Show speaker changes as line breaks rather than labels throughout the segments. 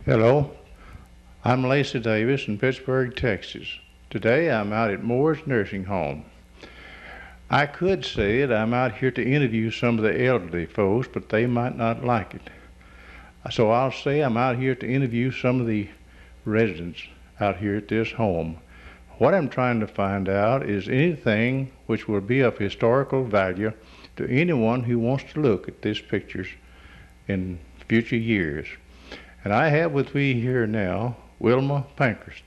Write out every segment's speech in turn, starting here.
Hello, I'm Lacy Davis in Pittsburgh, Texas. Today I'm out at Moore's Nursing Home. I could say that I'm out here to interview some of the elderly folks, but they might not like it. So I'll say I'm out here to interview some of the residents out here at this home. What I'm trying to find out is anything which will be of historical value to anyone who wants to look at these pictures in future years. And I have with me here now Wilma Pankhurst.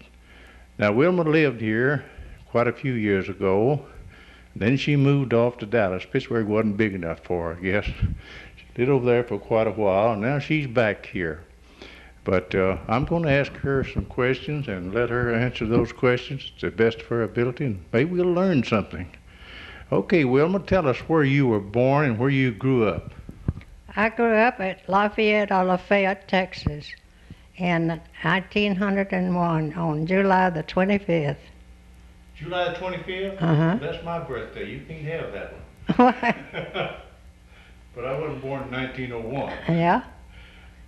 Now Wilma lived here quite a few years ago. Then she moved off to Dallas. Pittsburgh wasn't big enough for her, I guess. She lived over there for quite a while, and now she's back here. But I'm going to ask her some questions and let her answer those questions to the best of her ability, and maybe we'll learn something. Okay, Wilma, tell us where you were born and where you grew up.
I grew up at Lafayette, Lafayette, Texas in 1901 on July the 25th.
July the 25th?
Uh-huh.
That's my birthday. You can't have that one. But I wasn't born in 1901.
Yeah.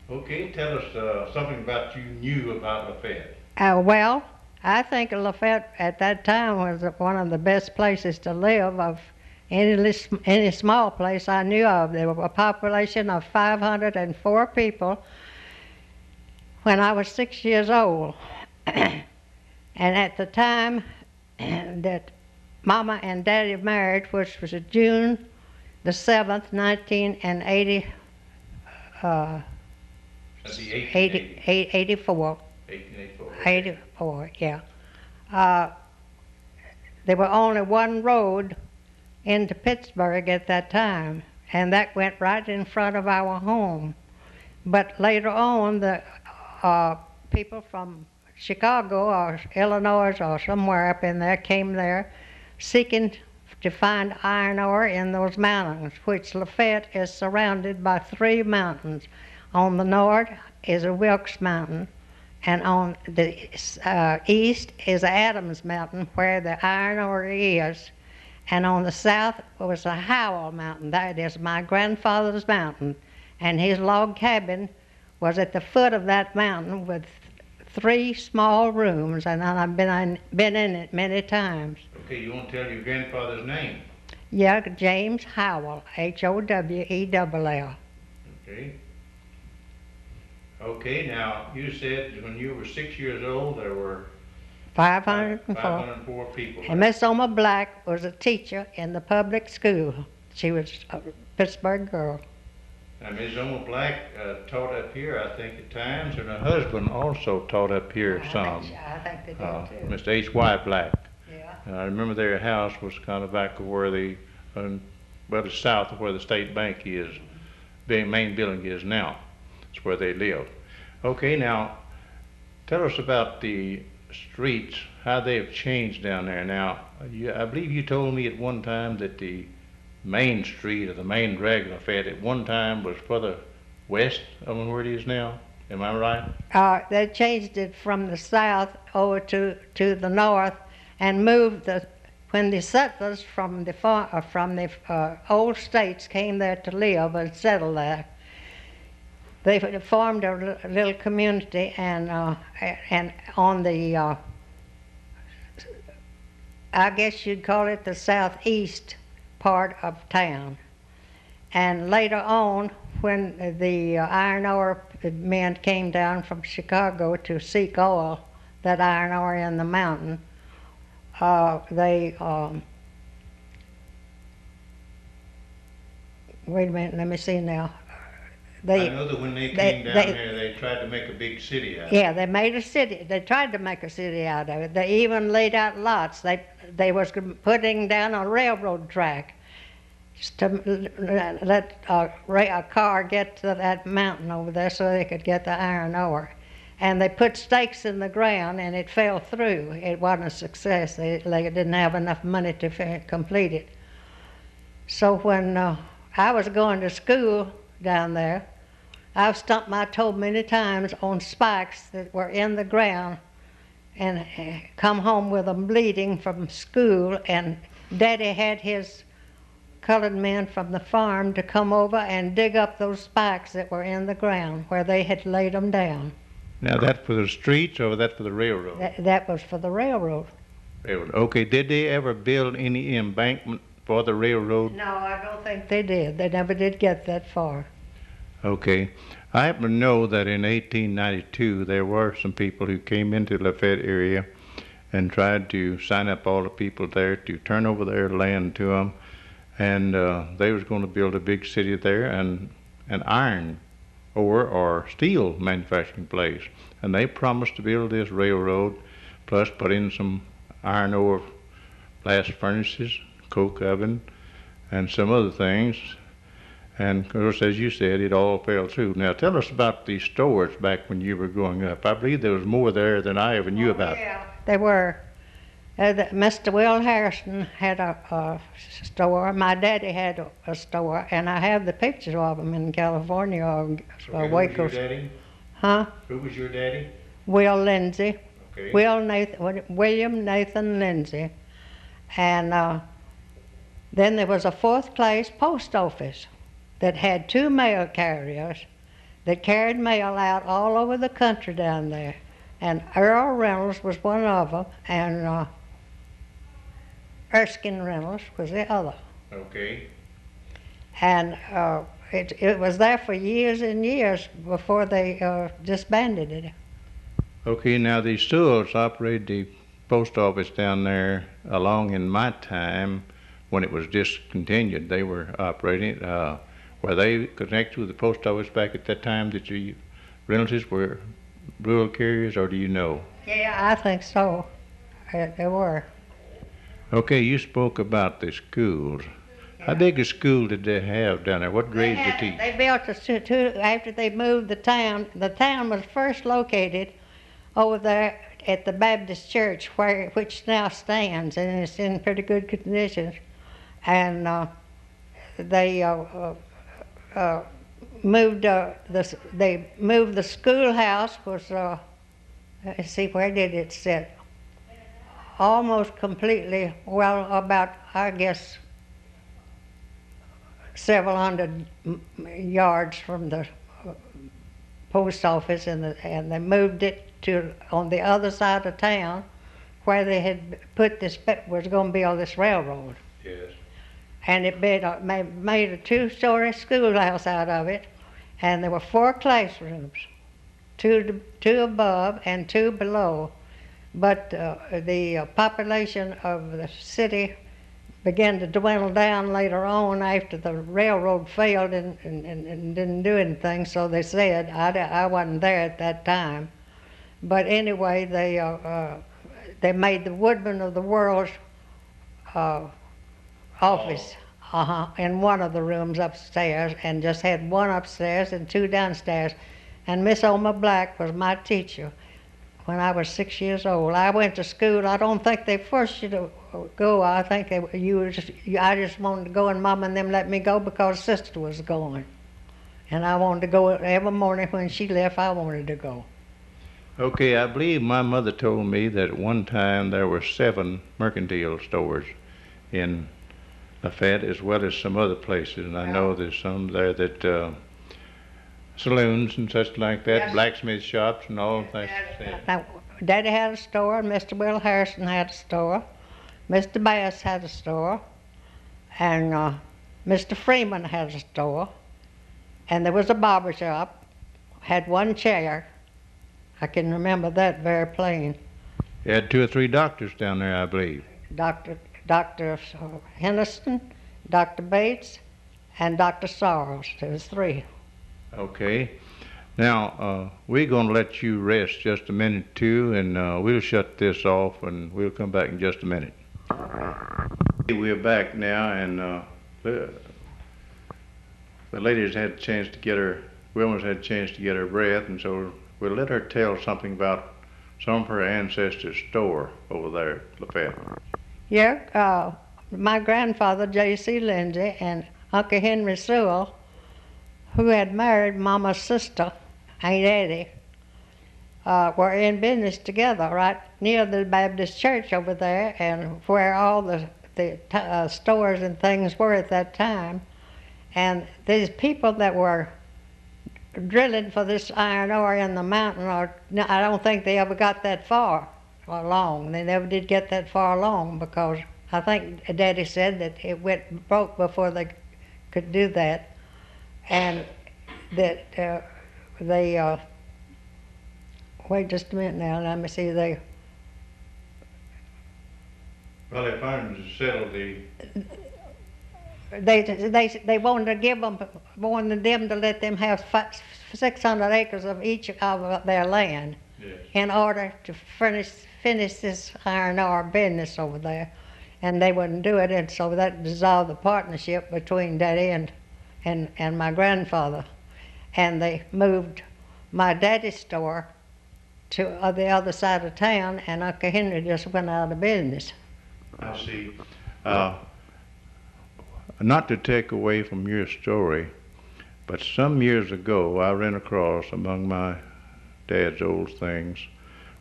Okay, tell us something about you knew about Lafayette.
Well, I think Lafayette at that time was one of the best places to live of any small place I knew of. There was a population of 504 people when I was 6 years old. And at the time that Mama and Daddy married, which was June the 7th, 1980, 84. 84, yeah. There were only one road into Pittsburgh at that time, and that went right in front of our home. But later on, the people from Chicago or Illinois or somewhere up in there came there seeking to find iron ore in those mountains, which Lafayette is surrounded by 3 mountains. On the north is a Wilkes Mountain, and on the east is Adams Mountain, where the iron ore is. And on the south was a Howell Mountain. That is my grandfather's mountain. And his log cabin was at the foot of that mountain with 3 small rooms, and I've been in it many times.
Okay, you want to tell your grandfather's name?
Yeah, James Howell, Howell.
Okay. Okay, now you said when you were 6 years old there were 504 people.
And Miss Oma Black was a teacher in the public school. She was a Pittsburgh girl.
Now Miss Oma Black taught up here, I think, at times, and her husband also taught up here some.
I think they did too.
Mr. H.Y. Black.
Yeah.
I remember their house was kind of back of where the south of where the State Bank is, the main building is now. It's where they live. Okay, now tell us about the streets, how they have changed down there. Now, I believe you told me at one time that the main street or the main drag of Lafayette at one time was further west of where it is now. Am I right?
They changed it from the south over to the north and moved when the settlers from the old states came there to live and settle there. They formed a little community, and on the, I guess you'd call it the southeast part of town. And later on, when the iron ore men came down from Chicago to seek oil, that iron ore in the mountain, they, wait a minute, let me see now.
I know that when they came down here, they tried to make a big city out of it.
Yeah, they made a city. They tried to make a city out of it. They even laid out lots. They was putting down a railroad track to let a car get to that mountain over there so they could get the iron ore. And they put stakes in the ground, and it fell through. It wasn't a success. They didn't have enough money to complete it. So when I was going to school down there, I've stumped my toe many times on spikes that were in the ground and come home with them bleeding from school, and Daddy had his colored men from the farm to come over and dig up those spikes that were in the ground where they had laid them down.
Now, that for the streets or that for the railroad?
That was for the railroad.
Railroad. Okay, did they ever build any embankment for the railroad?
No, I don't think they did. They never did get that far.
Okay. I happen to know that in 1892 there were some people who came into the Lafayette area and tried to sign up all the people there to turn over their land to them, and they was going to build a big city there and an iron ore or steel manufacturing place, and they promised to build this railroad plus put in some iron ore blast furnaces, coke oven, and some other things. And of course, as you said, it all fell through. Now tell us about these stores back when you were growing up. I believe there was more there than I ever knew about.
Yeah, they were. Mr. Will Harrison had a store. My daddy had a store, and I have the pictures of them in California or Waco.
Who was your daddy?
Huh?
Who was your daddy?
Will Lindsay.
Okay.
William Nathan Lindsay. And then there was a fourth-class post office that had 2 mail carriers that carried mail out all over the country down there. And Earl Reynolds was one of them, and Erskine Reynolds was the other.
Okay.
And it was there for years and years before they disbanded it.
Okay, now the Sewells operated the post office down there along in my time when it was discontinued. They were operating it. Were they connected with the post office back at that time that your relatives were rural carriers, or do you know?
Yeah, I think so. They were.
Okay, you spoke about the schools. Yeah. How big a school did they have down there? What grades did they teach?
They built after they moved the town. The town was first located over there at the Baptist church, which now stands, and it's in pretty good condition. And they moved the schoolhouse was let's see, where did it sit? Almost completely, well, about, I guess, several hundred yards from the post office, and they moved it to on the other side of town, where they had put this, was going to build this railroad.
Yes.
And it made a 2-story schoolhouse out of it, and there were 4 classrooms, 2 above and 2 below. But the population of the city began to dwindle down later on after the railroad failed and didn't do anything, so they said. I wasn't there at that time. But anyway, they made the Woodman of the World's office in one of the rooms upstairs, and just had 1 upstairs and 2 downstairs. And Miss Oma Black was my teacher when I was 6 years old. I went to school. I don't think they forced you to go. I think I just wanted to go, and Mom and them let me go because Sister was going. And I wanted to go every morning when she left. I wanted to go.
Okay, I believe my mother told me that at one time there were 7 mercantile stores in Lafayette, as well as some other places, and I know there's some there that saloons and such like that, yes. Blacksmith shops and all things.
Now, Daddy had a store, and Mr. Will Harrison had a store, Mr. Bass had a store, and Mr. Freeman had a store, and there was a barber shop, had 1 chair. I can remember that very plain.
You had 2 or 3 doctors down there, I believe.
Dr. Henderson, Dr. Bates, and Dr. Sorrells. There was 3.
Okay. Now, we're going to let you rest just a minute, too, and we'll shut this off, and we'll come back in just a minute. We're back now, and the ladies had a chance to get her, Wilma's had a chance to get her breath, and so we'll let her tell something about some of her ancestors' store over there at Lafayette.
Yeah, my grandfather, J.C. Lindsay, and Uncle Henry Sewell, who had married Mama's sister, Aunt Eddie, were in business together right near the Baptist church over there, and where all the stores and things were at that time. And these people that were drilling for this iron ore in the mountain, or no, I don't think they ever got that far along. They never did get that far along because I think Daddy said that it went broke before they could do that, and that they wait just a minute now. Let me see.
Well, they finally settled the.
They wanted to give them, wanted them to let them have 600 acres of each of their land,
Yes.
in order to finish this iron ore business over there, and they wouldn't do it, and so that dissolved the partnership between Daddy and my grandfather, and they moved my daddy's store to the other side of town, and Uncle Henry just went out of business.
I see. Not to take away from your story, but some years ago I ran across among my dad's old things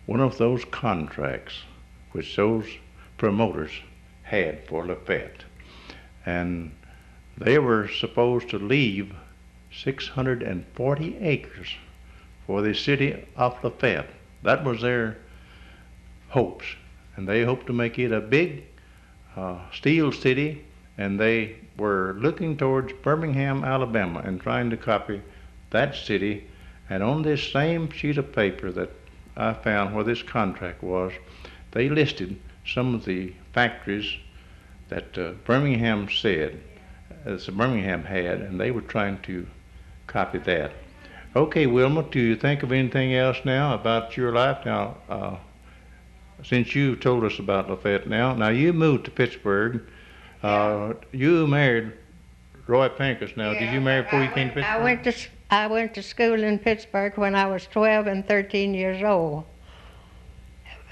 one of those contracts which those promoters had for Lafayette. And they were supposed to leave 640 acres for the city of Lafayette. That was their hopes. And they hoped to make it a big steel city, and they were looking towards Birmingham, Alabama, and trying to copy that city. And on this same sheet of paper that I found where this contract was, they listed some of the factories that Birmingham had, and they were trying to copy that. Okay, Wilma, do you think of anything else now about your life? Now, since you told us about Lafayette now you moved to Pittsburgh. You married Roy Pankhurst. Now, did you marry before you came to Pittsburgh?
I went to school in Pittsburgh when I was 12 and 13 years old.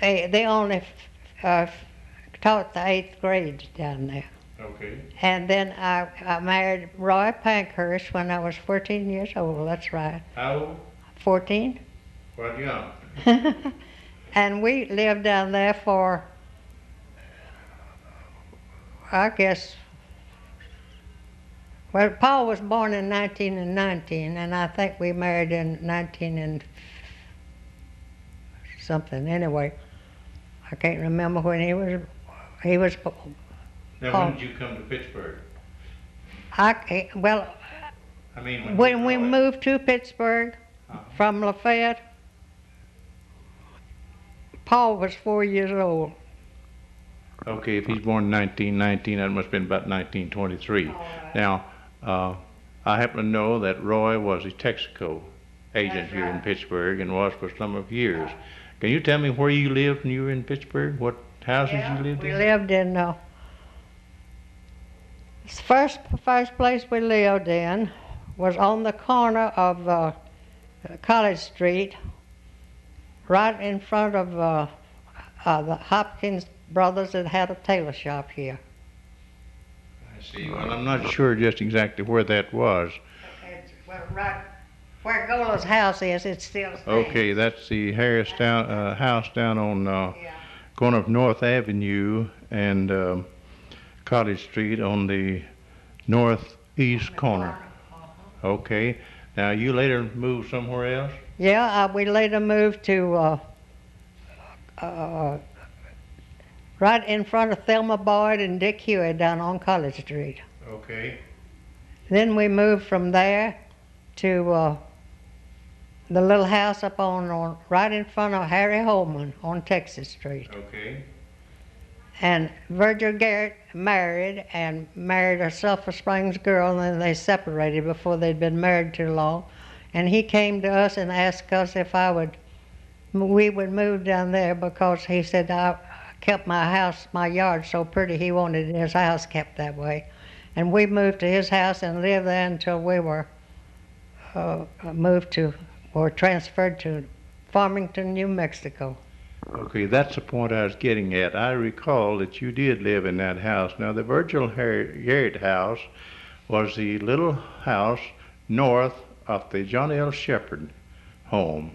They only taught the 8th grade down there.
Okay.
And then I married Roy Pankhurst when I was 14 years old. That's right.
How old?
14.
Quite young.
And we lived down there for, I guess, well, Paul was born in 1919, and I think we married in 19 and something. Anyway, I can't remember when he was.
Now, when did you come to Pittsburgh?
Well,
I mean,
when we moved to Pittsburgh from Lafayette, Paul was 4 years old.
Okay, if he's born in 1919, that must have been about 1923. Right. Now, I happen to know that Roy was a Texaco agent here in Pittsburgh and was for some of years. Can you tell me where you lived when you were in Pittsburgh? What houses you lived in?
We lived in the first place we lived in was on the corner of College Street, right in front of the Hopkins brothers that had a tailor shop here.
I see. Well, I'm not sure just exactly where that was.
It's, well, right where Gola's house is, it's still standing.
Okay, that's the Harris house down on corner of North Avenue and College Street on the northeast corner. Okay. Now, you later moved somewhere else?
Yeah, we later moved to right in front of Thelma Boyd and Dick Huey down on College Street.
Okay.
Then we moved from there to the little house up on right in front of Harry Holman on Texas Street.
Okay.
And Virgil Garrett married a Sulphur Springs girl, and then they separated before they'd been married too long. And he came to us and asked us if we would move down there because he said I kept my yard so pretty, he wanted his house kept that way. And we moved to his house and lived there until we were transferred to Farmington, New Mexico.
Okay, that's the point I was getting at. I recall that you did live in that house. Now, the Virgil Garrett house was the little house north of the John L. Shepherd home.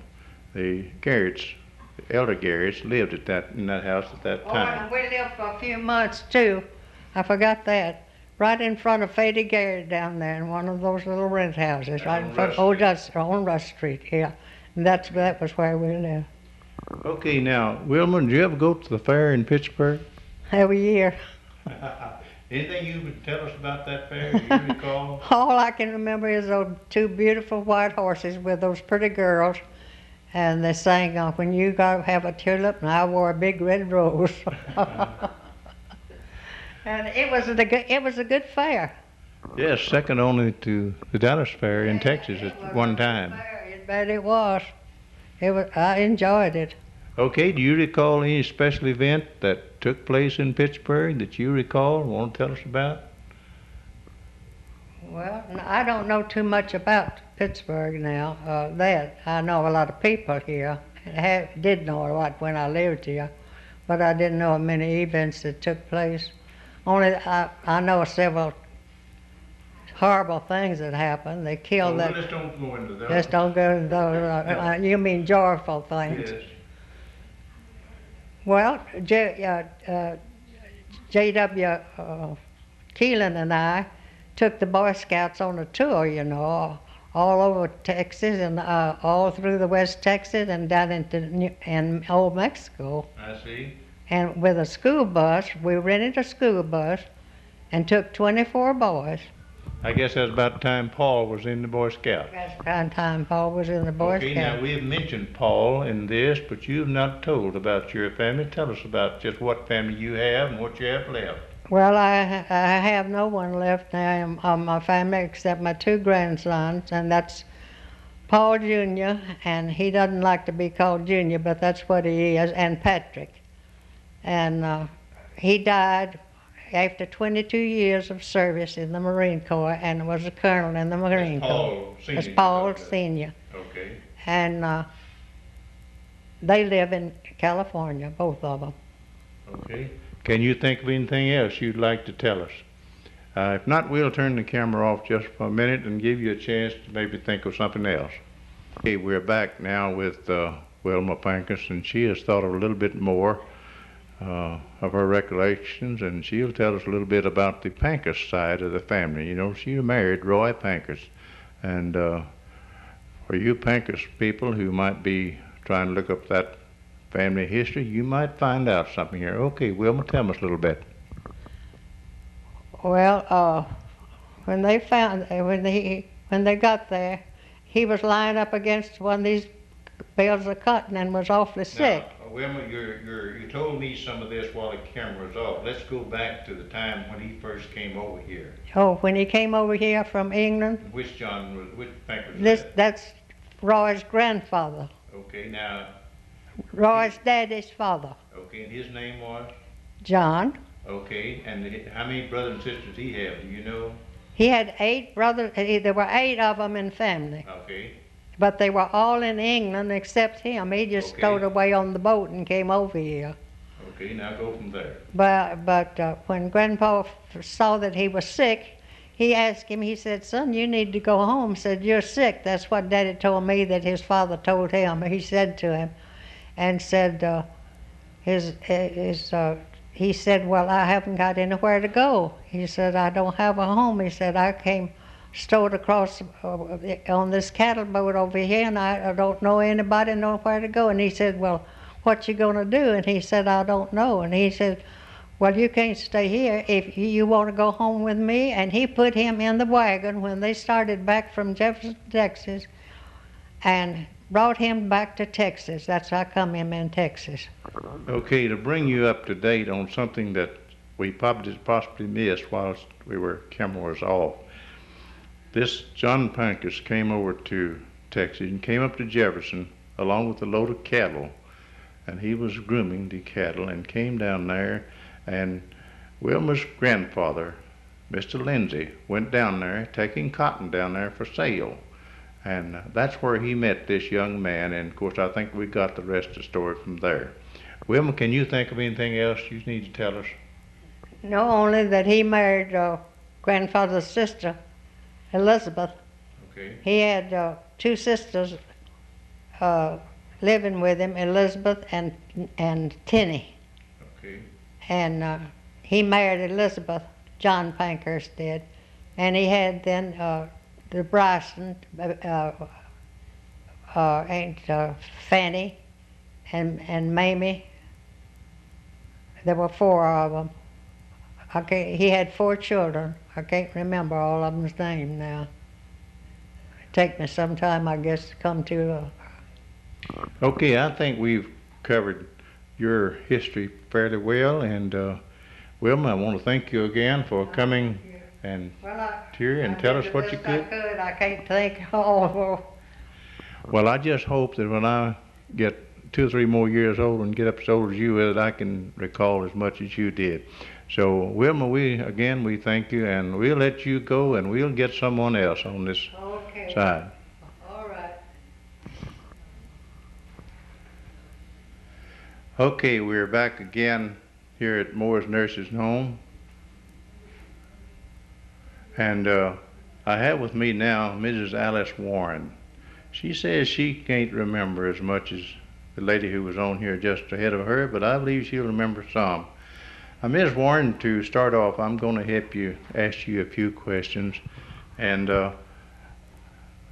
The Garretts, the elder Garretts, lived in that house at that time.
Oh, and we lived for a few months too. I forgot that. right in front of Fady Garrett down there in one of those little rent houses, right in front of on Rush Street, yeah. And that was where we lived.
Okay, now, Wilma, did you ever go to the fair in Pittsburgh?
Every year.
Anything you would tell us about that fair? Do you recall?
All I can remember is those two beautiful white horses with those pretty girls, and they sang, "When you go have a tulip," and I wore a big red rose. And it was a good fair.
Yes, second only to the Dallas Fair in Texas at one time.
But it was. I enjoyed it.
Okay, do you recall any special event that took place in Pittsburgh that you recall and want to tell us about?
Well, I don't know too much about Pittsburgh now. I know a lot of people here. Did know a lot when I lived here, but I didn't know many events that took place. Only I know several horrible things that happened. They killed that.
Let's don't go into those.
Let's don't go into those. You mean joyful things?
Yes.
Well, J.W. Keelan and I took the Boy Scouts on a tour, all over Texas and all through the West Texas and down in Old Mexico.
I see.
And with a school bus, we rented a school bus and took 24 boys.
I guess that's about the time Paul was in the Boy Scout.
That's the time Paul was in the Boy
Okay,
Scout.
now we have mentioned Paul in this, but you have not told about your family. Tell us about just what family you have and what you have left.
Well, I have no one left now on my family except my two grandsons, and that's Paul Jr., and he doesn't like to be called Junior, but that's what he is, and Patrick. And he died after 22 years of service in the Marine Corps and was a colonel in the Marine Corps. That's Paul Sr.
Okay.
And they live in California, both of them.
Okay. Can you think of anything else you'd like to tell us? If not, we'll turn the camera off just for a minute and give you a chance to maybe think of something else. Okay, we're back now with Wilma Pankhurst, and she has thought of a little bit more of her recollections, and she'll tell us a little bit about the Pankhurst side of the family. She married Roy Pankhurst, and for you Pankhurst people who might be trying to look up that family history, you might find out something here. Okay, Wilma, tell us a little bit.
Well, when they got there, he was lying up against one of these bales of cotton and was awfully sick.
Now, Wilma, you told me some of this while the camera was off. Let's go back to the time when he first came over here.
Oh, when he came over here from England?
Which Pankhurst was that?
That's Roy's grandfather.
Okay, now.
Roy's daddy's father.
Okay, and his name was?
John.
Okay, and how many brothers and sisters did he have? Do you know?
He had 8 brothers. There were 8 of them in family.
Okay.
But they were all in England except him. He just stowed away on the boat and came over here.
Okay, now go from there.
But when Grandpa saw that he was sick, he asked him, he said, "Son, you need to go home." He said, "You're sick." That's what Daddy told me that his father told him. He said to him, and said, he said, "Well, I haven't got anywhere to go." He said, "I don't have a home." He said, "I came stowed across on this cattle boat over here, and I don't know anybody nowhere to go." And he said, "Well, what you gonna do?" And he said, "I don't know." And he said, "Well, you can't stay here if you want to go home with me." And he put him in the wagon when they started back from Jefferson, Texas, and brought him back to Texas. That's how come him in Texas.
Okay, to bring you up to date on something that we possibly missed whilst camera was off. This John Pankhurst came over to Texas and came up to Jefferson along with a load of cattle, and he was grooming the cattle and came down there, and Wilma's grandfather, Mr. Lindsay, went down there taking cotton down there for sale. And that's where he met this young man, and of course I think we got the rest of the story from there. Wilma, can you think of anything else you need to tell us?
No, only that he married grandfather's sister, Elizabeth.
Okay.
He had 2 sisters living with him, Elizabeth and Tinny.
Okay.
And he married Elizabeth, John Pankhurst did. And he had then the Bryson, Fanny, and Mamie. There were 4 of them. He had 4 children. I can't remember all of them's name now. It'd take me some time, I guess, to come to.
Okay, I think we've covered your history fairly well, and Wilma, I want to thank you again for coming and here and tell us what you could.
I can't think all of them.
Well, I just hope that when I get 2 or 3 more years old and get up as old as you is, I can recall as much as you did. So, Wilma, we thank you, and we'll let you go, and we'll get someone else on this side.
All right.
Okay, we're back again here at Moore's Nurses Home. And I have with me now Mrs. Alice Warren. She says she can't remember as much as the lady who was on here just ahead of her, but I believe she'll remember some. Ms. Warren, to start off, I'm going to ask you a few questions. And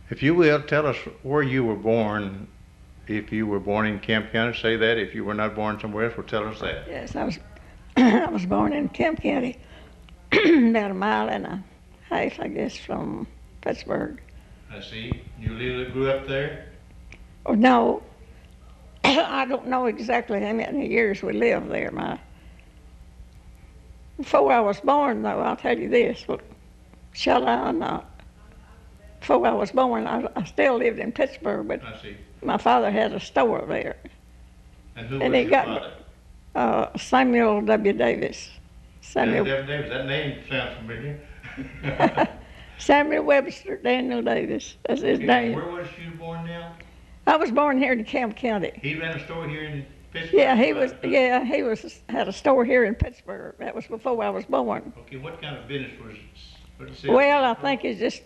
if you will, tell us where you were born. If you were born in Kemp County, say that. If you were not born somewhere else, well, tell us that.
Yes, I was born in Kemp County, about 1.5 miles, I guess, from Pittsburgh.
I see. You grew up there?
Oh, no, I don't know exactly how many years we lived there. Before I was born, though, I'll tell you this, but shall I or not? Before I was born, I still lived in Pittsburgh, but
I see.
My father had a store there.
And who was your father?
Samuel W. Davis.
Samuel W. Davis, that name sounds familiar.
Samuel Webster Daniel Davis, that's his name.
Where was you born now?
I was born here in Kemp County.
He ran a store here in Pittsburgh?
Yeah, he had a store here in Pittsburgh. That was before I was born.
Okay, what kind of business was it?
Well, I think it's just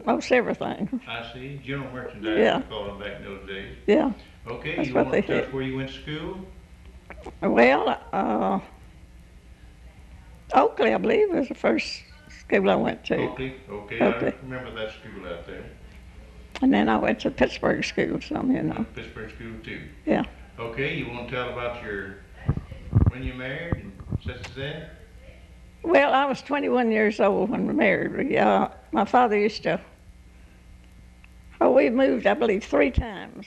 most everything.
I see. General merchandise,
Yeah.
we called them back in those days.
Yeah.
Okay,
That's
you
what
want
they
to tell us
had.
where you went to school?
Well, Oakley, I believe, was the first school I went to.
Oakley, okay,
Oakley.
I remember that school out there.
And then I went to Pittsburgh school,
Pittsburgh school too.
Yeah.
Okay, you want to tell about when you married and such as that?
Well, I was 21 years old when we married. My father used to, we moved, I believe, 3 times,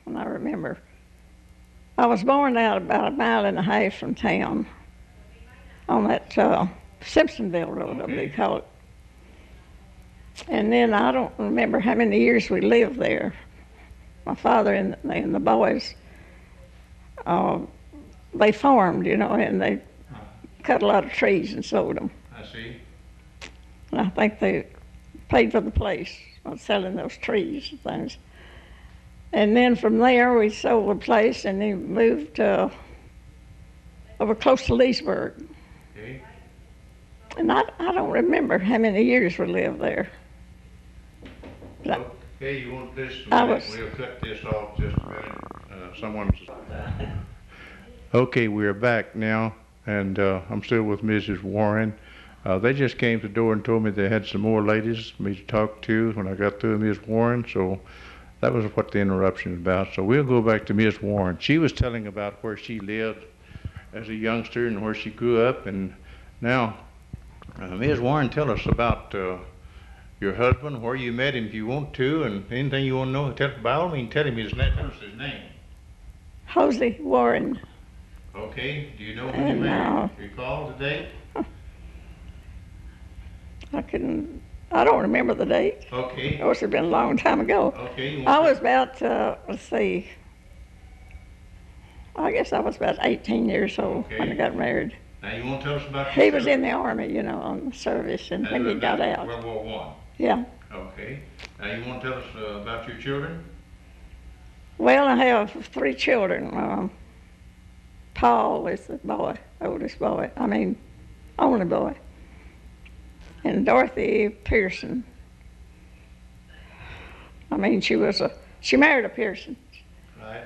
when I remember. I was born out about 1.5 miles from town on that Simpsonville Road, I believe they call it. And then I don't remember how many years we lived there. My father and the boys, they farmed, and they cut a lot of trees and sold them.
I see.
And I think they paid for the place on selling those trees and things. And then from there, we sold the place and then moved over close to Leesburg.
Okay.
And I don't remember how many years we lived there.
Okay, you want this a minute? We'll cut this off just a minute. Okay, we're back now, and I'm still with Mrs. Warren. They just came to the door and told me they had some more ladies for me to talk to when I got through Ms. Warren, so that was what the interruption was about. So we'll go back to Ms. Warren. She was telling about where she lived as a youngster and where she grew up, and now, Ms. Warren, tell us about your husband, where you met him if you want to, and anything you want to know. By all means, tell him his name. Tell us his name.
Hosey Warren.
Okay. Do you know when you married? Recall the date?
I don't remember the date.
Okay.
Of course, it's been a long time ago.
Okay.
I was about, let's see, I guess I was about 18 years old when I got married.
Now you want to tell us about
He was in the Army, on the service, and when he got out.
World War I?
Yeah.
Okay. Now you want to tell us about your children?
Well, I have 3 children. Paul is the boy, oldest boy, only boy. And Dorothy Pearson. She married a Pearson.
Right.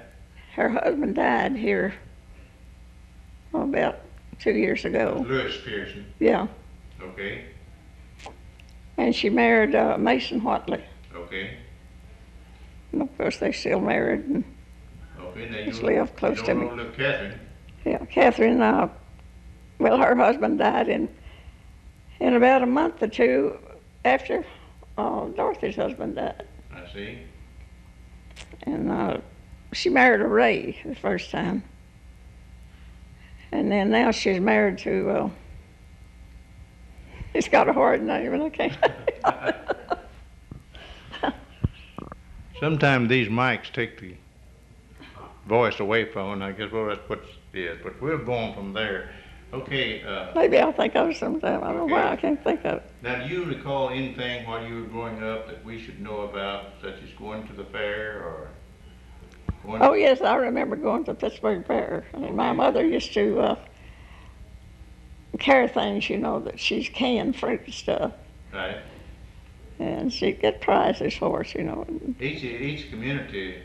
Her husband died here about 2 years ago.
Louis Pearson.
Yeah.
Okay.
And she married Mason Whatley.
Okay.
And of course, they still married and
Okay. Now
just live close to me.
You don't know little Catherine.
Yeah, Catherine, well, her husband died in about a month or two after Dorothy's husband died.
I see.
And she married a Ray the first time. And then now she's married to, he's got a hard name and I can't.
Sometimes these mics take the voice away from it. I guess, well, that's what it is. But we'll go on from there. Okay.
Maybe I'll think of it sometime. I don't know why
Okay.
I can't think of it.
Now, do you recall anything while you were growing up that we should know about, such as going to the fair or going?
Oh, yes, I remember going to Pittsburgh Fair. And my mother used to carry things, you know, that she's canned fruit and stuff.
Right.
And she'd get prizes for us, you know.
Each community,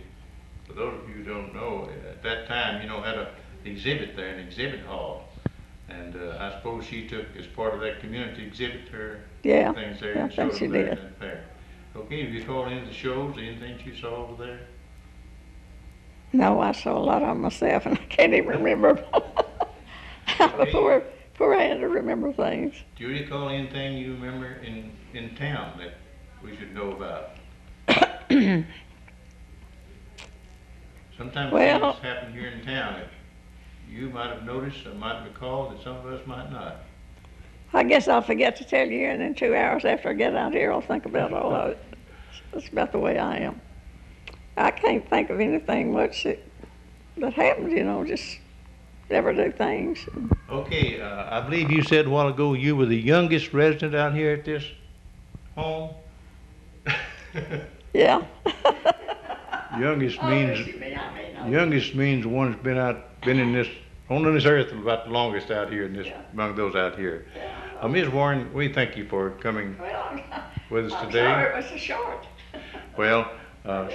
for those of you who don't know, at that time, you know, had an exhibit there, an exhibit hall. And I suppose she took, as part of that community exhibit, her
Yeah,
things there
yeah, I
and
think
showed
she
them there
did.
at that fair. Okay, do you recall any of the shows, anything you saw over there?
No, I saw a lot of them myself, and I can't even remember. Poor hand to remember things.
Do you recall anything you remember in town that we should know about? Sometimes
Well,
things happen here in town that you might have noticed or might recall that some of us might not.
I guess I'll forget to tell you, and in 2 hours after I get out here, I'll think about all of it. That's about the way I am. I can't think of anything much that happened, you know, just never do things.
Okay, I believe you said a while ago you were the youngest resident out here at this home?
Yeah.
Youngest means one that's been on this earth about the longest out here among those out here. Ms. Warren, we thank you for coming with us today.
I'm sorry it was so short.
Well,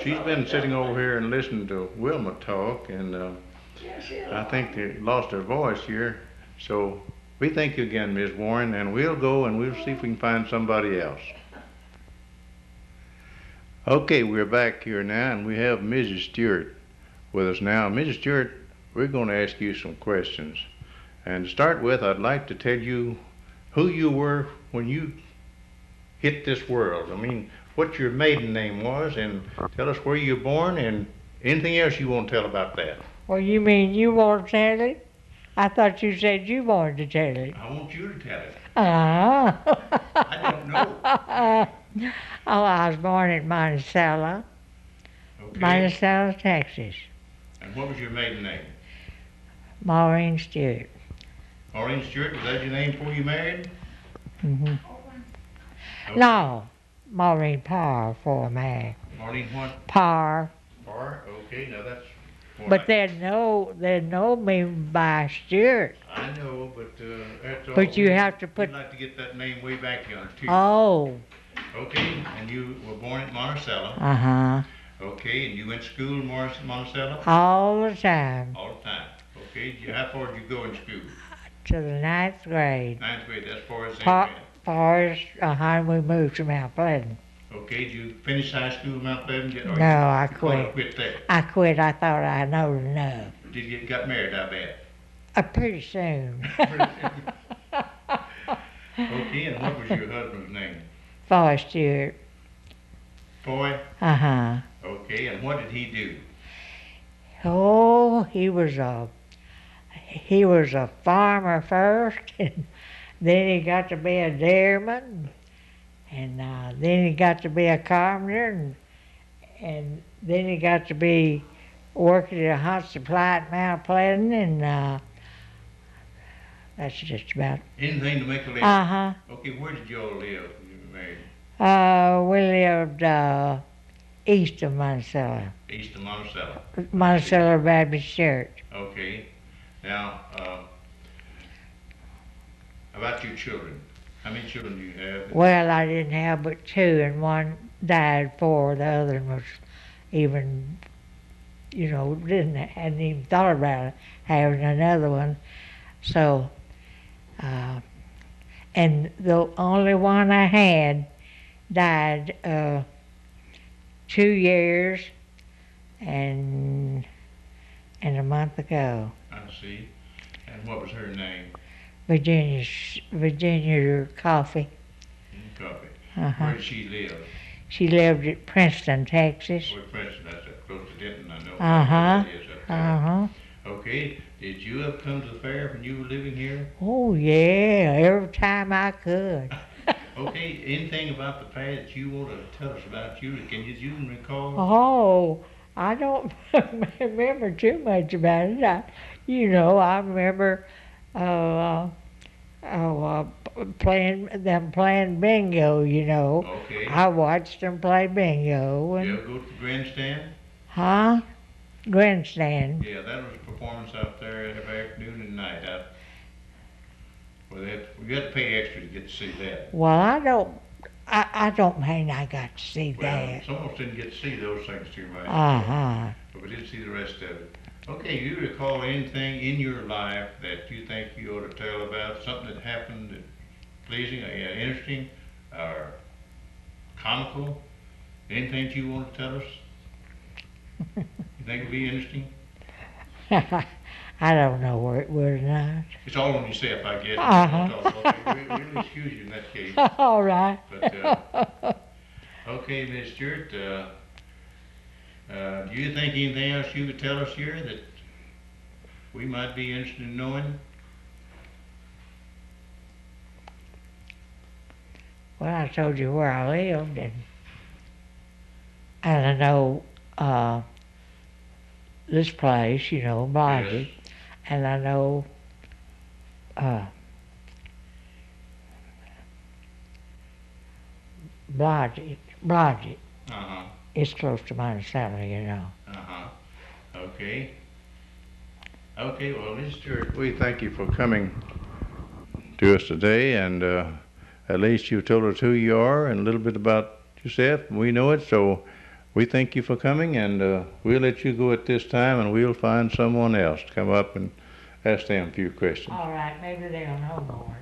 she's been sitting over here and listening to Wilma talk, and I think they lost her voice here. So we thank you again, Ms. Warren, and we'll go and we'll see if we can find somebody else. Okay, we're back here now, and we have Mrs. Stewart with us now. Mrs. Stewart, we're going to ask you some questions. And to start with, I'd like to tell you who you were when you hit this world. I mean, what your maiden name was, and tell us where you were born, and anything else you want to tell about that.
Well, you mean you want to tell it? I thought you said you wanted to tell it.
I want you to tell it.
Ah.
I don't know.
Oh, I was born at Monticello,
Okay.
Monticello, Texas.
And what was your maiden name?
Maurine Stewart.
Maurine Stewart, was that your name before you married?
Mm-hmm.
Okay.
No, Maurine Parr for a man.
Maurine what?
Parr.
Parr? Okay, now that's more
But
like-
they know me by Stewart.
I know, but that's all.
But you have to put.
We'd like to get that name way back yonder too.
Oh.
Okay, and you were born at Monticello.
Uh-huh.
Okay, and you went to school in Monticello?
All the time.
All the time. Okay, how far did you go in school?
To the 9th grade.
9th grade, that's far as they
Far as we moved to Mount Pleasant.
Okay, did you finish high school in Mount Pleasant? Or
No, I
you
quit.
quit there?
I quit. I thought I know enough.
Did you got married, I bet?
Pretty soon.
Okay, and what was your husband's name?
For Stewart.
Foy?
Uh-huh.
Okay, and what did he do?
Oh, he was a farmer first, and then he got to be a dairyman, and then he got to be a carpenter, and then he got to be working at a hot supply at Mount Pleasant, and that's just about.
Anything to make a living?
Uh-huh.
Okay, where did you all live when you were married?
We lived east of Monticello,
East of Monticello.
Monticello Baptist Church.
Okay. Now, about your children. How many children do you have?
Well, I didn't have but two, and one died before the other one was even, hadn't even thought about having another one. So,
and the only one I had died 2 years and a month ago.
I see. And what was her name?
Virginia Coffee.
Coffee.
Uh-huh.
Where did she live?
She lived at Princeton, Texas.
Where Princeton? That's up close to Denton. I know.
Uh-huh.
That is up there.
Uh-huh.
Okay. Did you ever come to the fair when you were living here?
Oh, yeah, every time I could.
Okay. Anything about the fair that you want to tell us about? You can you recall?
Oh, I don't remember too much about it. I remember playing bingo.
Okay.
I watched them play bingo. And,
You ever go to the grandstand?
huh? Grandstand.
Yeah, that was a performance out there every afternoon and night. You had to pay extra to get to see that.
Well, I don't mean I got to see
Well,
that.
some of us didn't get to see those things too much.
Uh-huh.
But we did see the rest of it. Okay, you recall anything in your life that you think you ought to tell about? Something that happened that pleasing, or interesting, or comical? Anything that you want to tell us? You think it'd be interesting?
I don't know where it would or not.
It's all on yourself, I guess.
Uh-huh.
Okay, we'll excuse you in that case.
All right.
But, okay, Miss Stewart, do you think anything else you could tell us here that we might be interested in knowing?
Well, I told you where I lived, and I know this place, Blodgett,
Yes.
and I know Blodgett.
Uh-huh.
It's close to Monticello.
Uh-huh. Okay. Okay, well, Miss Stewart, we thank you for coming to us today, and at least you told us who you are and a little bit about yourself. We know it, so we thank you for coming, and we'll let you go at this time, and we'll find someone else to come up and ask them a few questions.
All right, maybe they'll know more.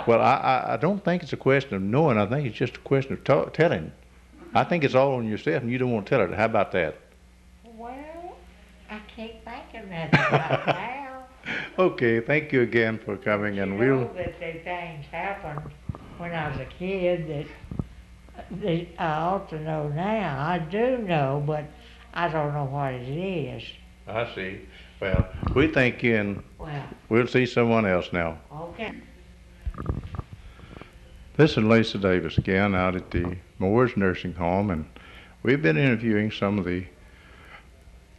Well, I don't think it's a question of knowing. I think it's just a question of telling. I think it's all on yourself, and you don't want to tell it. How about that?
Well, I can't think of nothing right now.
Okay, thank you again for coming, and we'll...
know that the things happened when I was a kid that I ought to know now. I do know, but I don't know what it is.
I see. Well, we thank you, and
Well,
we'll see someone else now.
okay.
This is Lacy Davis again out at the Moore's Nursing Home, and we've been interviewing some of the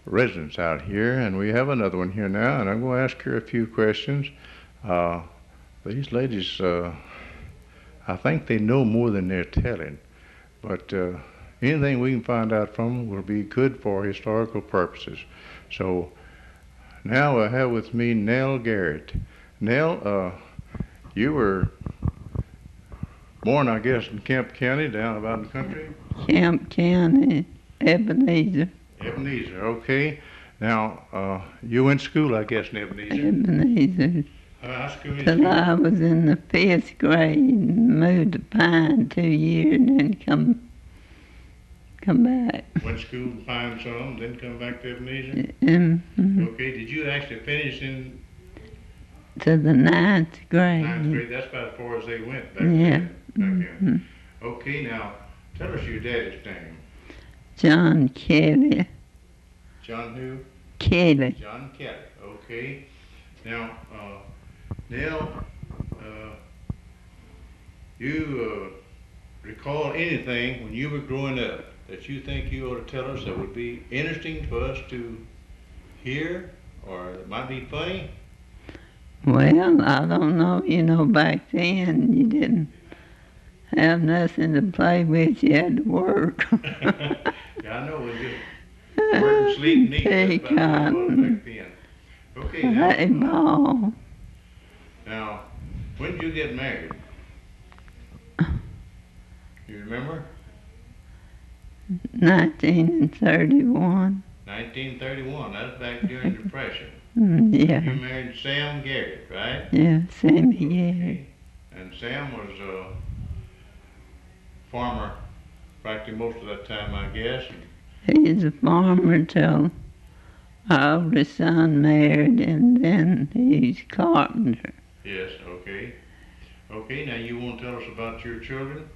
residents out here, and we have another one here now, and I'm going to ask her a few questions. These ladies, I think they know more than they're telling, but anything we can find out from them will be good for historical purposes. So now I have with me Nell Garrett. Nell, you were born, I guess, in Kemp County, down about in the country?
Kemp County, Ebeneezer.
Ebeneezer, okay. Now, you went to school, I guess, in Ebeneezer.
Ebeneezer.
High school in
Till I was in the 5th grade and moved to Pine 2 years and then come back.
Went to school to find some, then come back to Ebeneezer?
Mm-hmm.
Okay, did you actually finish in
To the 9th grade.
9th grade? That's about as far as they went back
Yeah.
then. Back then.
Mm-hmm.
Okay, now, tell us your daddy's name.
John Kelly.
John who?
Kelly.
John Kelly, okay. Now, Nell, you recall anything when you were growing up that you think you ought to tell us that would be interesting for us to hear, or it might be funny?
Well, I don't know. Back then you didn't have nothing to play with. You had to work.
Yeah, I know, we just work and sleep and eat. That's about what it was back then. Okay,
Play ball.
now, when did you get married? You remember?
1931.
1931, that's back during the Depression.
Yeah.
You married Sam Garrett, right?
Yeah, Sammy Garrett.
Okay. And Sam was a farmer practically most of that time, I guess.
He's a farmer till our oldest son married, and then he's carpenter.
Yes, okay. Okay, now you want to tell us about your children?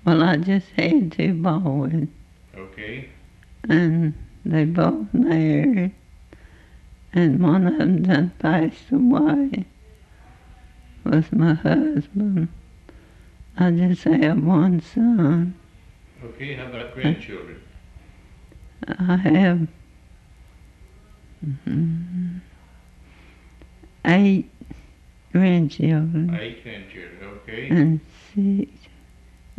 Well, I just had 2 boys,
Okay.
and they both married, and one of them done passed away, was my husband. I just have 1 son.
Okay, how about grandchildren?
I have 8 grandchildren
8 grandchildren, okay.
and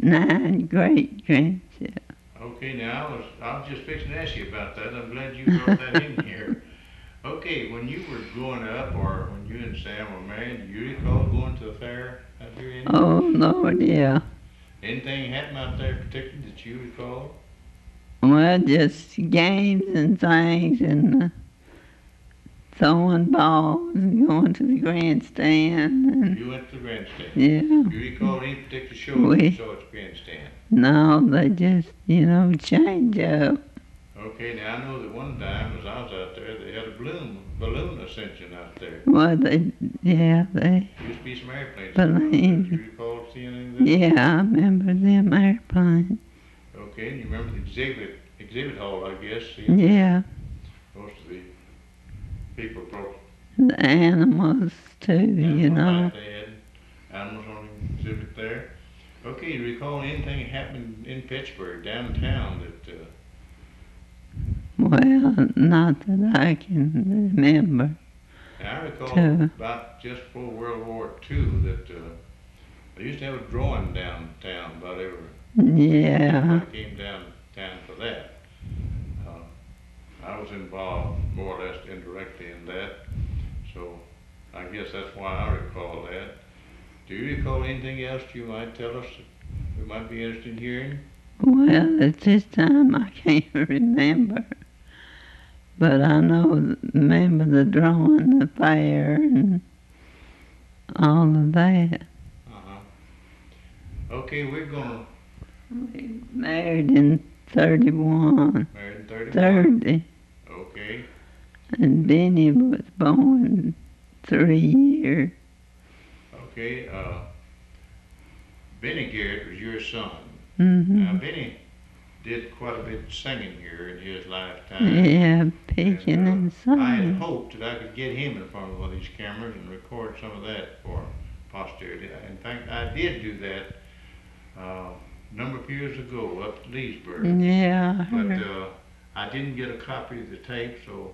9 great-grandchildren.
Okay, now I was just fixing to ask you about that. I'm glad you brought that in here. Okay, when you were growing up, or when you and Sam were married, do you recall going to the fair out here?
Oh, Lord, yeah.
Anything happen out there particularly that you recall?
Well, just games and things, and throwing balls and going to the grandstand. And,
You went to the grandstand.
yeah.
Do you recall any particular show that you saw at the grandstand?
No, they just, change up.
Okay, now I know that one time as I was out there, they had a balloon ascension out there.
Well, they
Used to be some airplanes.
Balloon.
Do you recall seeing any of that?
yeah, I remember them airplanes.
Okay, and you remember the exhibit hall, I guess. Seeing
Yeah,
most of the people brought
the animals too,
animals like they had animals on the exhibit there. Okay, do you recall anything happening in Pittsburgh, downtown, that
Well, not that I can remember.
I recall
Sure.
about just before World War II that they used to have a drawing downtown about every
Yeah,
everybody came downtown for that. I was involved more or less indirectly in that, so I guess that's why I recall that. Do you recall anything else you might tell us that we might be interested in hearing?
well, at this time I can't remember. But I remember the drawing, the fair, and all of that.
Uh-huh. Okay, we're gonna
We married in 31,
marry in 31.
30,
Okay,
and Benny was born 3 years.
okay, Benny Garrett was your son.
Mm-hmm.
Now, Benny did quite a bit of singing here in his lifetime.
Yeah, picking and
I had
singing.
hoped that I could get him in front of one of these cameras and record some of that for posterity. In fact, I did do that a number of years ago up at Leesburg.
Yeah, I
But
heard.
I didn't get a copy of the tape, so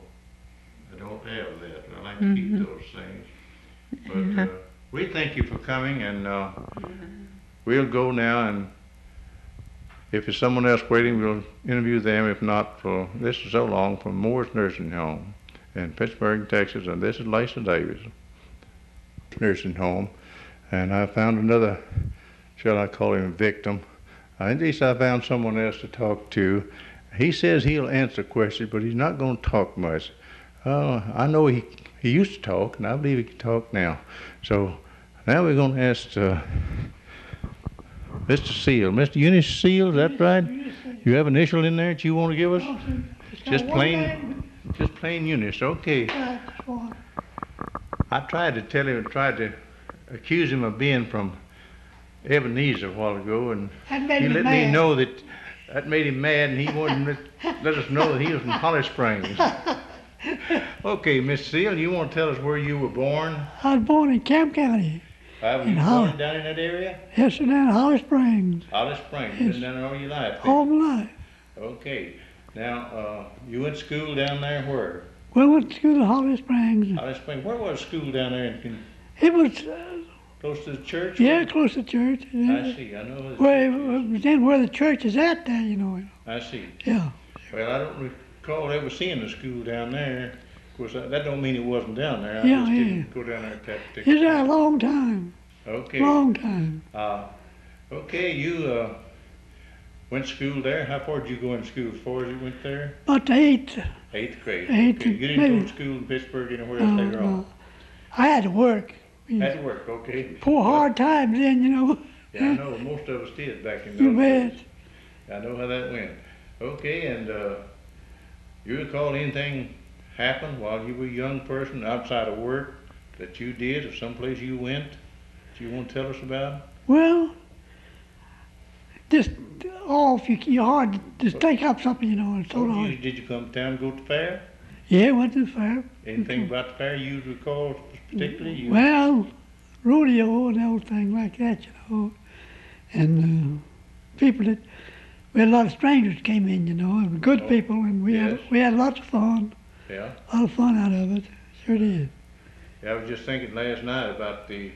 I don't have that. I like to keep those things. But we thank you for coming, and we'll go now, and if there's someone else waiting, we'll interview them. If not, for this is so long from Moore's Nursing Home in Pittsburgh, Texas, and this is Lacy Davis Nursing Home. And I found another, shall I call him, victim. At least I found someone else to talk to. He says he'll answer questions, but he's not going to talk much. I know he used to talk, and I believe he can talk now. So now we're going to ask Mr. Seale. Mr. Eunis Seale, is that right? You have initial in there that you want to give us? Just plain Eunis. Okay. I tried to accuse him of being from Ebeneezer a while ago, and he let me know that made him mad, and he wanted to let us know that he was from Holly Springs. Okay, Miss Seale, you want to tell us where you were born?
I was born in Camp County.
Were you born down in that area?
Yes, sir, down in Holly Springs.
Holly Springs. Been down there all your life?
All my life.
Okay. Now, you went to school down there where?
We went to school at Holly Springs.
Holly Springs. Where was school down there?
It was,
Close to the church?
yeah, close to church.
I see. I know.
Well, it was then where the church is at there, you know.
I see.
Yeah.
Well, I don't recall ever seeing the school down there. Of course, that don't mean it wasn't down there. I
Yeah,
just
yeah.
didn't go down there at that
It was
particular
there a long time.
Okay.
Long time.
Okay, you went to school there. How far did you go in school? As far as you went there?
About the 8th.
8th grade.
Eighth,
Okay. You didn't go
maybe.
to school in Pittsburgh anywhere else later on?
I had to work. We
Had to work, okay.
poor hard times then, you know.
Yeah, I know, most of us did back in
You
those
bet.
days. I know how that went. Okay, and you recall anything happened while you were a young person outside of work that you did or someplace you went that you want to tell us about?
Well, just off, you're hard to take up something, you know, and so on.
Did you come to town and go to the fair?
Yeah, went to the fair.
Anything about the fair you recall particularly?
Well, rodeo and everything like that, you know. And people that, we had a lot of strangers came in, you know, and good people, and
yes.
we had lots of fun.
Yeah.
A lot of fun out of it, sure did.
Yeah, I was just thinking last night about the